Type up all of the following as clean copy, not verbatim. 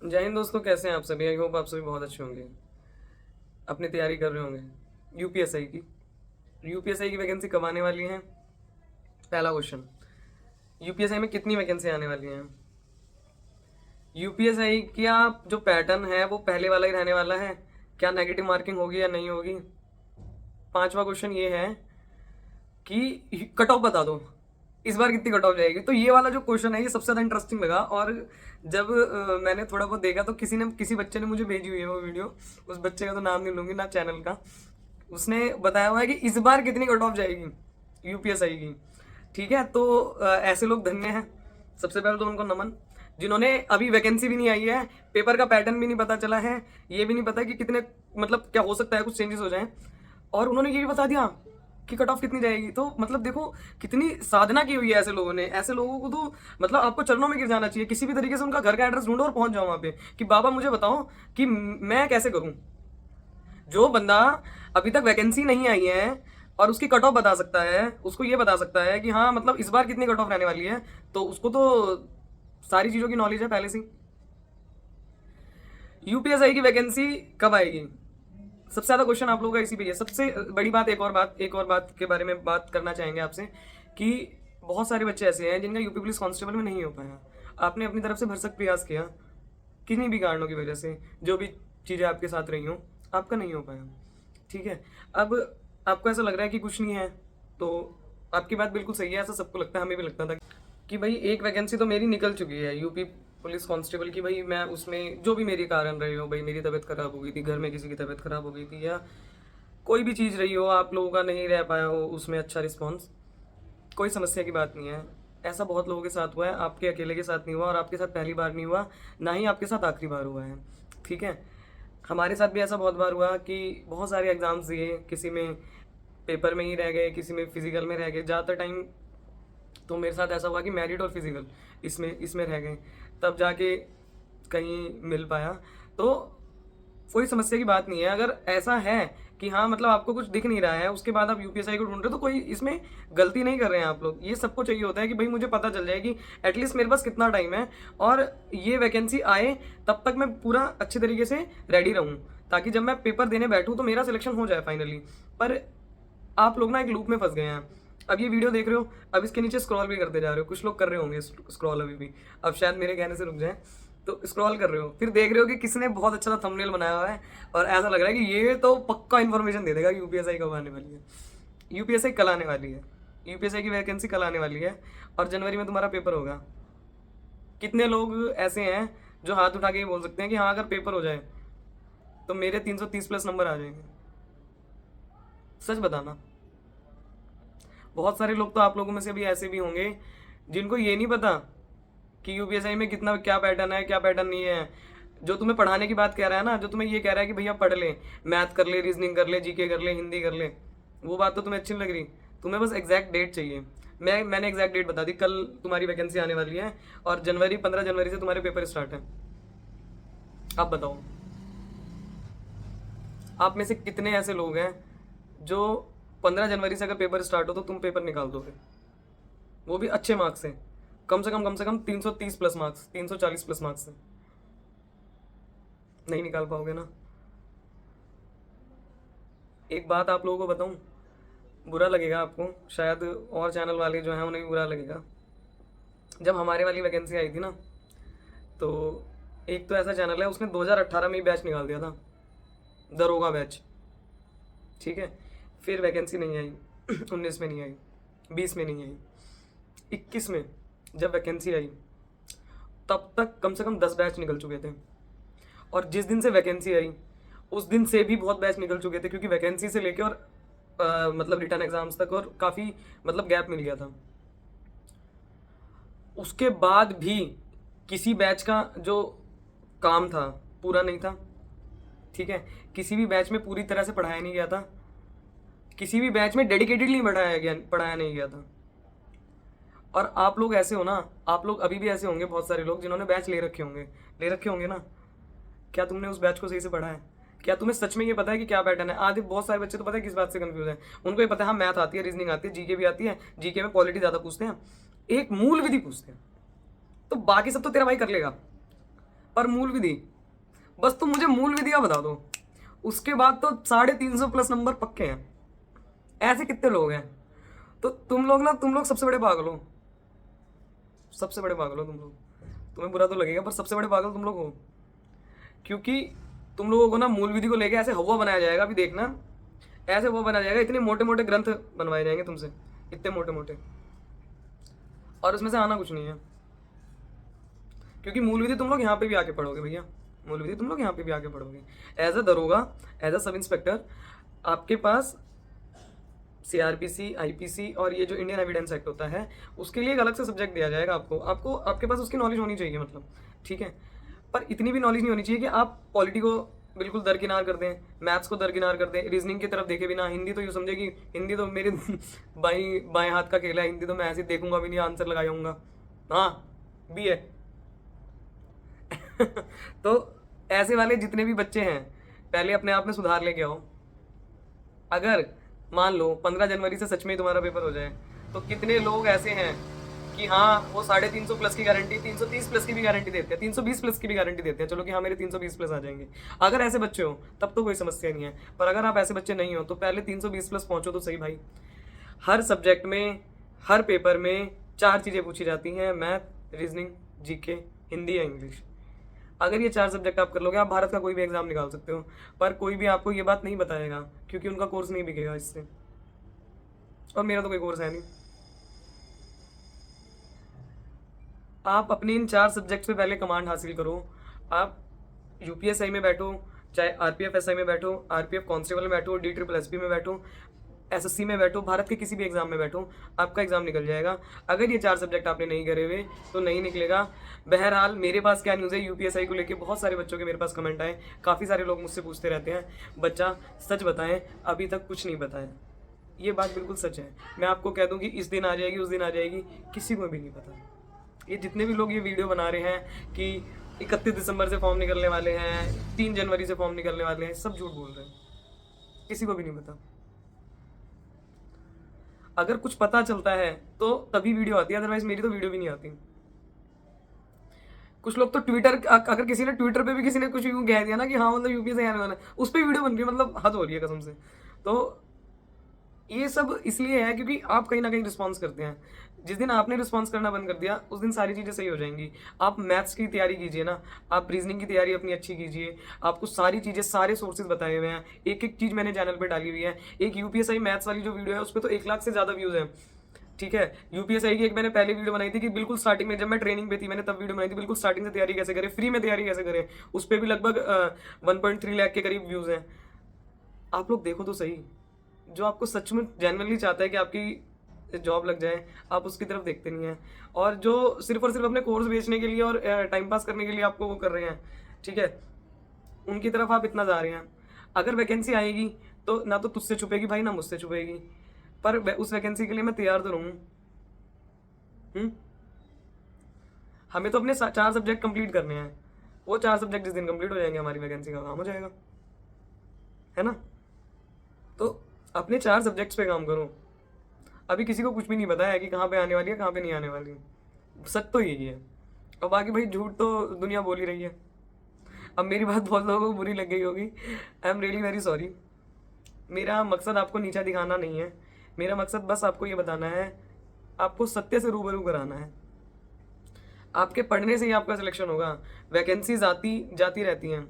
जय हिंद दोस्तों, कैसे हैं आप सभी। आई होप आप सभी बहुत अच्छे होंगे, अपनी तैयारी कर रहे होंगे यूपीएसआई की वैकेंसी कब आने वाली है। पहला क्वेश्चन, यूपीएसआई में कितनी वैकेंसी आने वाली हैं। यूपीएसआई का जो पैटर्न है वो पहले वाला ही रहने वाला है, क्या नेगेटिव मार्किंग होगी या नहीं होगी। पांचवा क्वेश्चन ये है कि कट ऑफ बता दो, इस बार कितनी कट ऑफ जाएगी। तो ये वाला जो क्वेश्चन है ये सबसे ज़्यादा इंटरेस्टिंग लगा, और जब मैंने थोड़ा बहुत देखा तो किसी बच्चे ने मुझे भेजी हुई है वो वीडियो। उस बच्चे का तो नाम नहीं लूंगी ना चैनल का। उसने बताया हुआ है कि इस बार कितनी कट ऑफ जाएगी यूपीएसआई की। ठीक है, तो ऐसे लोग धन्य हैं। सबसे पहले तो उनको नमन, जिन्होंने अभी वैकेंसी भी नहीं आई है, पेपर का पैटर्न भी नहीं पता चला है, ये भी नहीं पता कि कितने मतलब क्या हो सकता है कुछ चेंजेस हो जाए, और उन्होंने ये भी बता दिया कि कट ऑफ कितनी जाएगी। तो मतलब देखो कितनी साधना की हुई है ऐसे लोगों ने। ऐसे लोगों को तो मतलब आपको चरणों में गिर जाना चाहिए, किसी भी तरीके से उनका घर का एड्रेस ढूंढो और पहुंच जाओ वहां पे कि बाबा मुझे बताओ कि मैं कैसे करूं। जो बंदा अभी तक वैकेंसी नहीं आई है और उसकी कट ऑफ बता सकता है, उसको ये बता सकता है कि हाँ मतलब इस बार कितनी कट ऑफ रहने वाली है, तो उसको तो सारी चीज़ों की नॉलेज है पहले से। यूपीएसआई की वैकेंसी कब आएगी, सबसे ज़्यादा क्वेश्चन आप लोगों का इसी पे है। सबसे बड़ी बात, एक और बात के बारे में बात करना चाहेंगे आपसे कि बहुत सारे बच्चे ऐसे हैं जिनका यूपी पुलिस कांस्टेबल में नहीं हो पाया। आपने अपनी तरफ से भरसक प्रयास किया, किन्हीं भी कारणों की वजह से, जो भी चीज़ें आपके साथ रही हों, आपका नहीं हो पाया। ठीक है, अब आपको ऐसा लग रहा है कि कुछ नहीं है, तो आपकी बात बिल्कुल सही है। ऐसा सबको लगता है, हमें भी लगता था कि भाई एक वैकेंसी तो मेरी निकल चुकी है यूपी पुलिस कांस्टेबल की। भाई मैं उसमें जो भी मेरी कारण रही हो, भाई मेरी तबीयत खराब हो गई थी, घर में किसी की तबीयत खराब हो गई थी, या कोई भी चीज़ रही हो, आप लोगों का नहीं रह पाया हो उसमें अच्छा रिस्पॉन्स, कोई समस्या की बात नहीं है। ऐसा बहुत लोगों के साथ हुआ है, आपके अकेले के साथ नहीं हुआ, और आपके साथ पहली बार नहीं हुआ, ना ही आपके साथ आखिरी बार हुआ है। ठीक है, हमारे साथ भी ऐसा बहुत बार हुआ कि बहुत सारे एग्ज़ाम्स दिए, किसी में पेपर में ही रह गए, किसी में फिजिकल में रह गए। ज़्यादातर टाइम तो मेरे साथ ऐसा हुआ कि मेरिट और फिजिकल इसमें इसमें रह गए, तब जाके कहीं मिल पाया। तो कोई समस्या की बात नहीं है। अगर ऐसा है कि हाँ मतलब आपको कुछ दिख नहीं रहा है, उसके बाद आप यूपीएसआई को ढूंढ रहे हो, तो कोई इसमें गलती नहीं कर रहे हैं आप लोग। ये सबको चाहिए होता है कि भाई मुझे पता चल जाए कि एटलीस्ट मेरे पास कितना टाइम है, और ये वैकेंसी आए तब तक मैं पूरा अच्छे तरीके से रेडी रहूँ, ताकि जब मैं पेपर देने बैठूँ तो मेरा सिलेक्शन हो जाए फाइनली। पर आप लोग ना एक लूप में फंस गए हैं। अब ये वीडियो देख रहे हो, अब इसके नीचे स्क्रॉल भी करते जा रहे हो, कुछ लोग कर रहे होंगे स्क्रॉल अभी भी, अब शायद मेरे कहने से रुक जाए, तो स्क्रॉल कर रहे हो, फिर देख रहे हो कि किसने बहुत अच्छा सा थंबनेल बनाया हुआ है, और ऐसा लग रहा है कि ये तो पक्का इन्फॉर्मेशन दे देगा कि यूपीएसआई कब आने वाली है। यूपीएसआई कल आने वाली है, यूपीएसआई की वैकेंसी कल आने वाली है, और जनवरी में तुम्हारा पेपर होगा। कितने लोग ऐसे हैं जो हाथ उठा के ये बोल सकते हैं कि हाँ अगर पेपर हो जाए तो मेरे 330 प्लस नंबर आ जाएंगे। सच बताना। बहुत सारे लोग तो आप लोगों में से भी ऐसे भी होंगे जिनको ये नहीं पता कि यूपीएसआई में कितना क्या पैटर्न है, क्या पैटर्न नहीं है। जो तुम्हें पढ़ाने की बात कह रहा है ना, जो तुम्हें ये कह रहा है कि भैया पढ़ ले, मैथ कर ले, रीजनिंग कर ले, जीके कर ले, हिंदी कर ले, वो बात तो तुम्हें अच्छी नहीं लग रही। तुम्हें बस एग्जैक्ट डेट चाहिए। मैंने एग्जैक्ट डेट बता दी, कल तुम्हारी वैकेंसी आने वाली है, और 15 जनवरी से तुम्हारे पेपर स्टार्ट है। आप बताओ, आप में से कितने ऐसे लोग हैं जो 15 जनवरी से अगर पेपर स्टार्ट हो तो तुम पेपर निकाल दोगे, वो भी अच्छे मार्क्स से, कम से कम 330 प्लस मार्क्स, 340 प्लस मार्क्स से। नहीं निकाल पाओगे ना। एक बात आप लोगों को बताऊं, बुरा लगेगा आपको शायद, और चैनल वाले जो हैं उन्हें भी बुरा लगेगा। जब हमारे वाली वैकेंसी आई थी ना, तो एक तो ऐसा चैनल है उसने 2018 में ही बैच निकाल दिया था, दरोगा बैच। ठीक है, फिर वैकेंसी नहीं आई 19 में नहीं आई, 20 में नहीं आई, 21 में जब वैकेंसी आई तब तक कम से कम 10 बैच निकल चुके थे, और जिस दिन से वैकेंसी आई उस दिन से भी बहुत बैच निकल चुके थे, क्योंकि वैकेंसी से लेके और मतलब रिटर्न एग्जाम्स तक और काफ़ी मतलब गैप मिल गया था। उसके बाद भी किसी बैच का जो काम था पूरा नहीं था। ठीक है, किसी भी बैच में पूरी तरह से पढ़ाया नहीं गया था, किसी भी बैच में डेडिकेटेडली पढ़ाया नहीं गया था। और आप लोग ऐसे हो ना, आप लोग अभी भी ऐसे होंगे, बहुत सारे लोग जिन्होंने बैच ले रखे होंगे ना। क्या तुमने उस बैच को सही से पढ़ा है? क्या तुम्हें सच में ये पता है कि क्या पैटर्न है? आधे बहुत सारे बच्चे तो पता है किस बात से कंफ्यूज है, उनको ये पता है हाँ मैथ आती है, रीजनिंग आती है, जीके भी आती है, जीके में पॉलिटी ज़्यादा पूछते हैं, एक मूल विधि पूछते हैं, तो बाकी सब तो तेरा भाई कर लेगा। पर मूल विधि, बस तुम मुझे मूल विधि का बता दो, उसके बाद तो 350 प्लस नंबर पक्के हैं। ऐसे कितने लोग हैं? तो तुम लोग सबसे बड़े पागल हो, सबसे बड़े पागल हो तुम लोग। तुम्हें बुरा तो लगेगा पर सबसे बड़े पागल तुम लोग हो, क्योंकि तुम लोगों को ना मूल विधि को लेके ऐसे हवा बनाया जाएगा, अभी देखना ऐसे वो बनाया जाएगा, इतने मोटे मोटे ग्रंथ बनवाए जाएंगे तुमसे, इतने मोटे मोटे, और उसमें से आना कुछ नहीं है। क्योंकि मूल विधि तुम लोग यहाँ पे भी आके पढ़ोगे भैया, मूल विधि तुम लोग यहाँ पे भी आके पढ़ोगे। एज अ दरोगा, एज अ सब इंस्पेक्टर, आपके पास सीआरपीसी, आईपीसी और ये जो इंडियन एविडेंस एक्ट होता है उसके लिए एक अलग से सब्जेक्ट दिया जाएगा आपको आपके पास उसकी नॉलेज होनी चाहिए, मतलब ठीक है। पर इतनी भी नॉलेज नहीं होनी चाहिए कि आप पॉलिटी को बिल्कुल दरकिनार कर दें, मैथ्स को दरकिनार कर दें, रीजनिंग की तरफ देखे बिना। हिंदी तो यूँ समझे कि हिंदी तो मेरे बाएं हाथ का खेल है, हिंदी तो मैं ऐसे देखूंगा भी नहीं, आंसर लगाऊंगा, हाँ भी है। तो ऐसे वाले जितने भी बच्चे हैं, पहले अपने आप में सुधार लेके आओ। अगर मान लो 15 जनवरी से सच में ही तुम्हारा पेपर हो जाए, तो कितने लोग ऐसे हैं कि हाँ वो 350 प्लस की गारंटी, 330 प्लस की भी गारंटी देते हैं, 320 प्लस की भी गारंटी देते हैं, चलो कि हाँ मेरे 320 प्लस आ जाएंगे। अगर ऐसे बच्चे हो तब तो कोई समस्या नहीं है, पर अगर आप ऐसे बच्चे नहीं हो तो पहले 320 प्लस पहुंचो तो सही भाई। हर सब्जेक्ट में, हर पेपर में 4 चीज़ें पूछी जाती हैं, मैथ, रीजनिंग, जीके, हिंदी या इंग्लिश। अगर ये 4 सब्जेक्ट आप कर लोगे, आप भारत का कोई भी एग्जाम निकाल सकते हो। पर कोई भी आपको ये बात नहीं बताएगा, क्योंकि उनका कोर्स नहीं बिकेगा इससे, और मेरा तो कोई कोर्स है नहीं। आप अपने इन 4 सब्जेक्ट्स पे पहले कमांड हासिल करो। आप यूपीएसआई में बैठो, चाहे आरपीएफ एसआई में बैठो, आरपीएफ कांस्टेबल में बैठो, डी ट्रिपल एसपी में बैठो, एसएससी में बैठो, भारत के किसी भी एग्जाम में बैठो, आपका एग्जाम निकल जाएगा। अगर ये 4 सब्जेक्ट आपने नहीं करे हुए तो नहीं निकलेगा। बहरहाल मेरे पास क्या न्यूज़ है यूपीएसआई को लेके, बहुत सारे बच्चों के मेरे पास कमेंट आए, काफ़ी सारे लोग मुझसे पूछते रहते हैं, बच्चा सच बताएं अभी तक कुछ नहीं बताया। ये बात बिल्कुल सच है। मैं आपको कह दूं कि इस दिन आ जाएगी, उस दिन आ जाएगी, किसी को भी नहीं पता। ये जितने भी लोग ये वीडियो बना रहे हैं कि 31 दिसंबर से फॉर्म निकलने वाले हैं, 3 जनवरी से फॉर्म निकलने वाले हैं, सब झूठ बोल रहे हैं, किसी को भी नहीं पता। अगर कुछ पता चलता है तो तभी वीडियो आती है, अदरवाइज मेरी तो वीडियो भी नहीं आती। कुछ लोग तो ट्विटर, अगर किसी ने ट्विटर पे भी किसी ने कुछ यूं कह दिया ना कि हाँ मतलब यूपी से आने वाला है, उस पर वीडियो बन रही है, मतलब हद हो रही है कसम से। तो ये सब इसलिए है क्योंकि आप कहीं ना कहीं रिस्पॉन्स करते हैं। जिस दिन आपने रिस्पॉन्स करना बंद कर दिया उस दिन सारी चीज़ें सही हो जाएंगी। आप मैथ्स की तैयारी कीजिए ना, आप रीजनिंग की तैयारी अपनी अच्छी कीजिए, आपको सारी चीज़ें, सारे सोर्सेज बताए हुए हैं, एक एक चीज़ मैंने चैनल पर डाली हुई है। एक यूपीएसआई मैथ्स वाली जो वीडियो है उस पर तो 1 लाख से ज़्यादा व्यूज़ हैं, ठीक है। यूपीएसआई की एक मैंने पहले वीडियो बनाई थी कि बिल्कुल स्टार्टिंग में जब मैं ट्रेनिंग पे थी, मैंने तब वीडियो बनाई थी बिल्कुल स्टार्टिंग से तैयारी कैसे करें, फ्री में तैयारी कैसे करें, उस पर भी लगभग 1.3 लाख के करीब व्यूज़ हैं। आप लोग देखो तो सही, जो आपको सच में जेन्युइनली चाहता है कि आपकी जॉब लग जाए, आप उसकी तरफ देखते नहीं हैं। और जो सिर्फ और सिर्फ अपने कोर्स बेचने के लिए और टाइम पास करने के लिए आपको वो कर रहे हैं, ठीक है, उनकी तरफ आप इतना जा रहे हैं। अगर वैकेंसी आएगी तो ना तो तुझसे छुपेगी भाई, ना मुझसे छुपेगी, पर उस वैकेंसी के लिए मैं तैयार तो रहूँ। हमें तो अपने 4 सब्जेक्ट कंप्लीट करने हैं, वो 4 सब्जेक्ट जिस दिन कंप्लीट हो जाएंगे हमारी वैकेंसी का काम हो जाएगा, है ना। तो अपने 4 सब्जेक्ट्स पे काम करो। अभी किसी को कुछ भी नहीं पता है कि कहाँ पे आने वाली है, कहाँ पे नहीं आने वाली। सच तो यही है, और बाकी भाई झूठ तो दुनिया बोल ही रही है। अब मेरी बात बहुत लोगों को बुरी लग गई होगी, I am really very sorry. मेरा मकसद आपको नीचा दिखाना नहीं है, मेरा मकसद बस आपको ये बताना है, आपको सत्य से रूबरू कराना है। आपके पढ़ने से ही आपका सिलेक्शन होगा। वैकेंसीज आती जाती रहती हैं,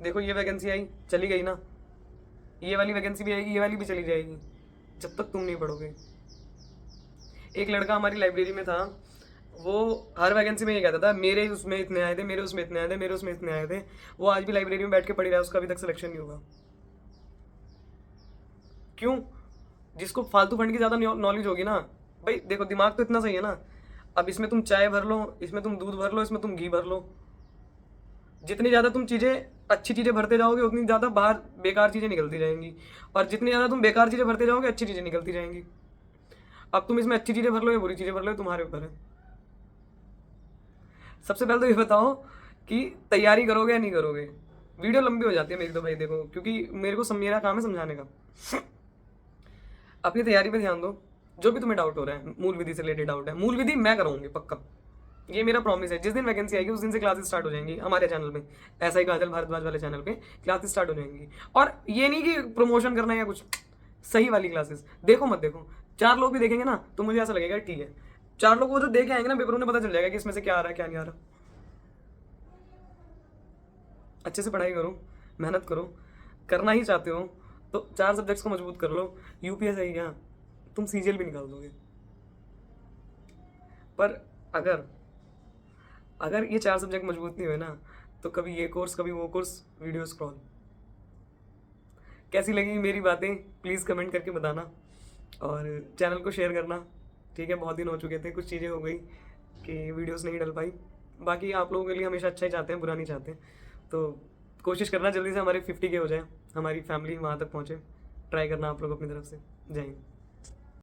देखो ये वैकेंसी आई चली गई ना, ये वाली वैकेंसी भी आएगी, ये वाली भी चली जाएगी, जब तक तुम नहीं पढ़ोगे। एक लड़का हमारी लाइब्रेरी में था, वो हर वैकेंसी में ये कहता था मेरे उसमें इतने आए थे, मेरे उसमें इतने आए थे, मेरे उसमें इतने आए थे। वो आज भी लाइब्रेरी में बैठ के पढ़ रहा है, उसका अभी तक सिलेक्शन नहीं होगा। क्यों? जिसको फालतू फंड की ज़्यादा नॉलेज होगी ना भाई, देखो दिमाग तो इतना सही है ना, अब इसमें तुम चाय भर लो, इसमें तुम दूध भर लो, इसमें तुम घी भर लो, जितनी ज़्यादा तुम चीज़ें, अच्छी चीज़ें भरते जाओगे उतनी ज़्यादा बाहर बेकार चीज़ें निकलती जाएंगी, और जितनी ज़्यादा तुम बेकार चीज़ें भरते जाओगे अच्छी चीज़ें निकलती जाएंगी। अब तुम इसमें अच्छी चीज़ें भर लो या बुरी चीज़ें भर लो, तुम्हारे ऊपर है। सबसे पहले तो ये बताओ कि तैयारी करोगे या नहीं करोगे। वीडियो लंबी हो जाती है मेरी तो भाई, देखो क्योंकि मेरे को मेरा काम है समझाने का। अपनी तैयारी पे ध्यान दो। जो भी तुम्हें डाउट हो रहा है, मूल विधि से रिलेटेड डाउट है, मूल विधि मैं कराऊंगी पक्का, ये मेरा प्रॉमिस है, जिस दिन वैकेंसी आएगी उस दिन से क्लासेस स्टार्ट हो जाएंगी हमारे चैनल पे, ऐसा ही काजल भारद्वाज वाले चैनल पे क्लासेस स्टार्ट हो जाएंगी। और ये नहीं कि प्रमोशन करना है या कुछ, सही वाली क्लासेस देखो मत देखो, 4 लोग भी देखेंगे ना तो मुझे ऐसा लगेगा ठीक है, 4 लोग वो जो देख के आएंगे ना पेपर, उन्हें पता चल जाएगा कि इसमें से क्या आ रहा है क्या नहीं आ रहा। अच्छे से पढ़ाई करो, मेहनत करो, करना ही चाहते हो तो 4 सब्जेक्ट्स को मजबूत कर लो। यूपीएस है क्या, तुम सीजीएल भी निकाल दोगे। पर अगर अगर ये 4 सब्जेक्ट मजबूत नहीं हुए ना, तो कभी ये कोर्स कभी वो कोर्स, वीडियो स्क्रॉल। कैसी लगी मेरी बातें प्लीज़ कमेंट करके बताना, और चैनल को शेयर करना। ठीक है, बहुत दिन हो चुके थे, कुछ चीज़ें हो गई कि वीडियोस नहीं डल पाई। बाकी आप लोगों के लिए हमेशा अच्छा ही चाहते हैं, बुरा नहीं चाहते। तो कोशिश करना जल्दी से हमारे 50K हो जाए, हमारी फैमिली वहाँ तक पहुँचे। ट्राई करना आप लोग अपनी तरफ से। जय हिंद।